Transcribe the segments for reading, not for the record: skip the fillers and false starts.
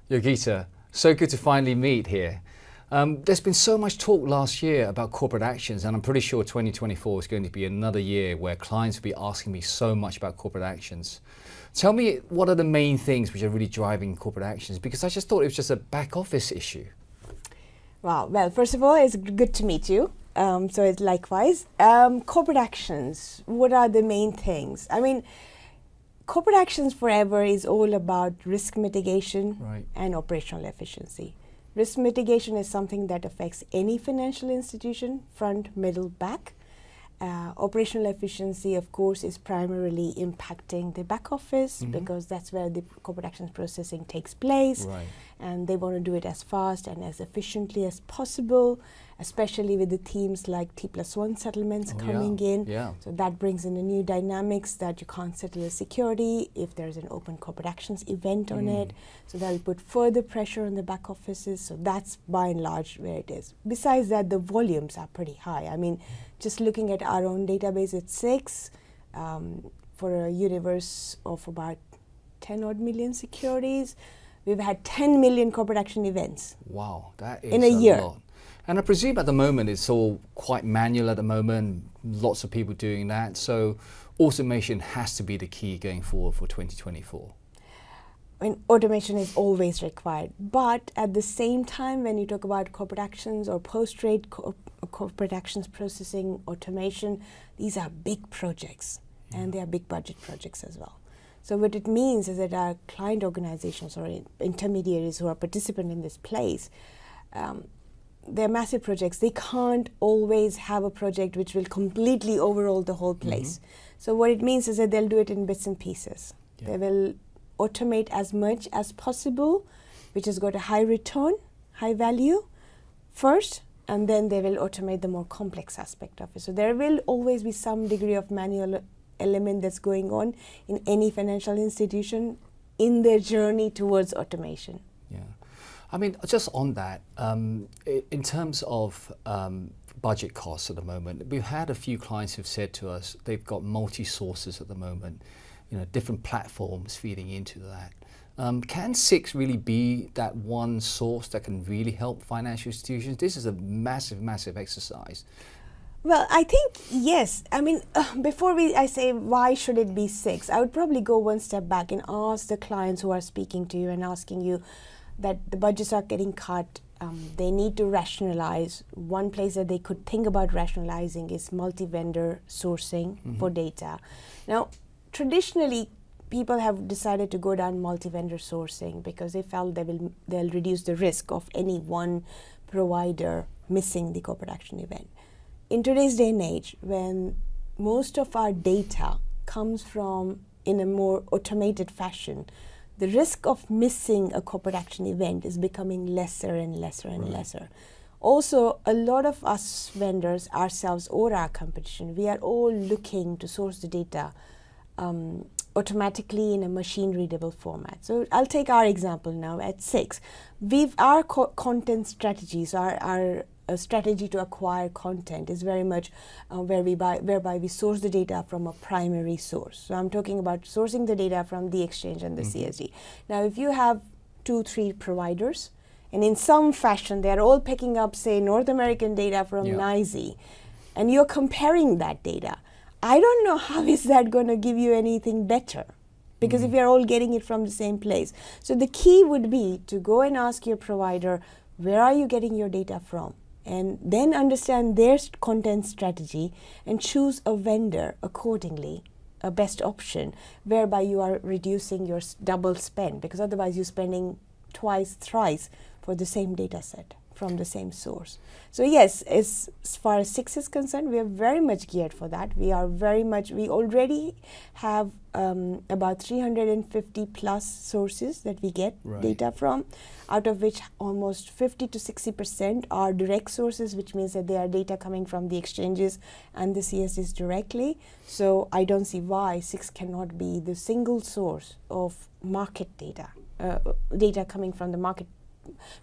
Yogita, so good to finally meet here. There's been so much talk last year about corporate actions, and I'm pretty sure 2024 is going to be another year where clients will be asking me so much about corporate actions. Tell me, what are the main things which are really driving corporate actions? Because I just thought it was just a back office issue. Wow. Well, first of all, it's good to meet you. So it's likewise. Corporate actions, what are the main things? I mean, corporate actions forever is all about risk mitigation and operational efficiency. Risk mitigation is something that affects any financial institution, front, middle, back. Operational efficiency, of course, is primarily impacting the back office because that's where the corporate actions processing takes place. And they want to do it as fast and as efficiently as possible, especially with the themes like T+1 settlements coming in. So that brings in a new dynamics that you can't settle a security if there's an open corporate actions event on it. So that will put further pressure on the back offices. So that's by and large where it is. Besides that, the volumes are pretty high. I mean, just looking at our own database at SIX, for a universe of about 10 odd million securities, we've had 10 million corporate action events. Wow, that is in a year. Lot. And I presume at the moment it's all quite manual at the moment, lots of people doing that. So automation has to be the key going forward for 2024. I mean, automation is always required. But at the same time, when you talk about corporate actions or post-trade corporate actions processing automation, these are big projects and they are big budget projects as well. So what it means is that our client organizations or intermediaries who are participant in this place, they're massive projects. They can't always have a project which will completely overhaul the whole place. So what it means is that they'll do it in bits and pieces. They will automate as much as possible, which has got a high return, high value first, and then they will automate the more complex aspect of it. So there will always be some degree of manual element that's going on in any financial institution in their journey towards automation. I mean, just on that, in terms of budget costs at the moment, we've had a few clients who've said to us they've got multi-sources at the moment, different platforms feeding into that. Can SIX really be that one source that can really help financial institutions? This is a massive, massive exercise. Well, I think, yes. I mean, before I say why should it be SIX, I would probably go one step back and ask the clients who are speaking to you and asking you that the budgets are getting cut. They need to rationalize. One place that they could think about rationalizing is multi-vendor sourcing for data. Now, traditionally, people have decided to go down multi-vendor sourcing because they felt they'll reduce the risk of any one provider missing the corporate action event. In today's day and age, when most of our data comes from in a more automated fashion, the risk of missing a corporate action event is becoming lesser and lesser and lesser. Also, a lot of us vendors, ourselves or our competition, we are all looking to source the data automatically in a machine-readable format. So I'll take our example now at SIX. Our content strategies, our strategy to acquire content is very much whereby we source the data from a primary source. So I'm talking about sourcing the data from the exchange and the CSD. Now, if you have 2-3 providers, and in some fashion they're all picking up, say, North American data from NYSE, and you're comparing that data, I don't know how is that going to give you anything better, because if you're all getting it from the same place. So the key would be to go and ask your provider, where are you getting your data from? And then understand their content strategy and choose a vendor accordingly, a best option, whereby you are reducing your double spend, because otherwise you're spending twice, thrice for the same data set from the same source. So yes, as far as SIX is concerned, we are very much geared for that. We already have about 350 plus sources that we get data from, out of which almost 50 to 60% are direct sources, which means that they are data coming from the exchanges and the CSDs directly. So I don't see why SIX cannot be the single source of market data, data coming from the market,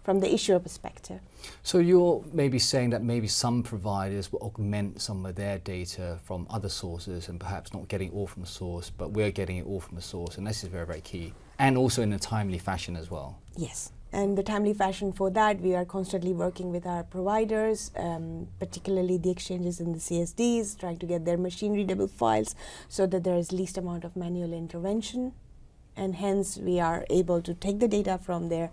from the issuer perspective. So you're maybe saying that maybe some providers will augment some of their data from other sources and perhaps not getting all from the source, but we're getting it all from the source, and this is very, very key. And also in a timely fashion as well. Yes. And the timely fashion for that, we are constantly working with our providers, particularly the exchanges and the CSDs, trying to get their machine-readable files so that there is least amount of manual intervention. And hence, we are able to take the data from there,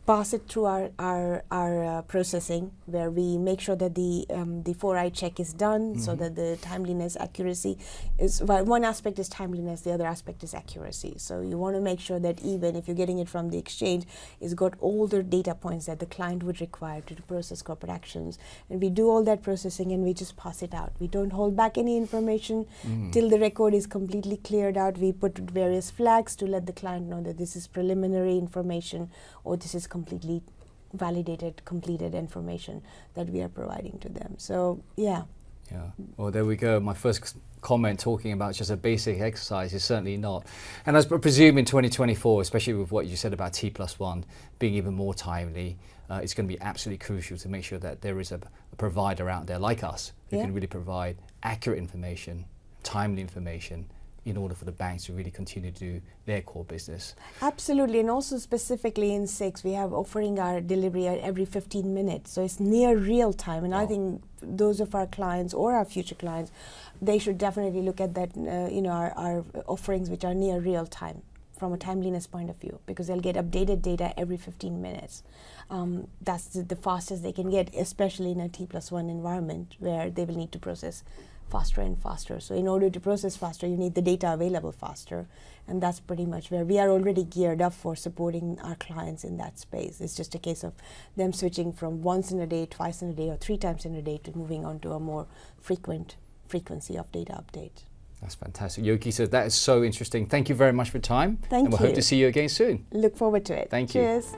pass it through our processing, where we make sure that the 4i check is done, so that the timeliness accuracy is, well, one aspect is timeliness, the other aspect is accuracy. So you want to make sure that even if you're getting it from the exchange, it's got all the data points that the client would require to process corporate actions. And we do all that processing and we just pass it out. We don't hold back any information till the record is completely cleared out. We put various flags to let the client know that this is preliminary information or this is completely validated, completed information that we are providing to them. So, yeah. Yeah, well, there we go. My first comment talking about just a basic exercise is certainly not. And I presume in 2024, especially with what you said about T+1 being even more timely, it's going to be absolutely crucial to make sure that there is a provider out there like us who can really provide accurate information, timely information, in order for the banks to really continue to do their core business. Absolutely, and also specifically in SIX, we have offering our delivery at every 15 minutes, so it's near real time. And I think those of our clients or our future clients, they should definitely look at that, our offerings which are near real time from a timeliness point of view, because they'll get updated data every 15 minutes. That's the fastest they can get, especially in a T+1 environment where they will need to process faster and faster. So in order to process faster, you need the data available faster. And that's pretty much where we are already geared up for supporting our clients in that space. It's just a case of them switching from once in a day, twice in a day, or 3 times in a day to moving on to a more frequency of data update. That's fantastic. Yogi says that is so interesting. Thank you very much for your time. Thank you. And we hope to see you again soon. Look forward to it. Thank you. Cheers.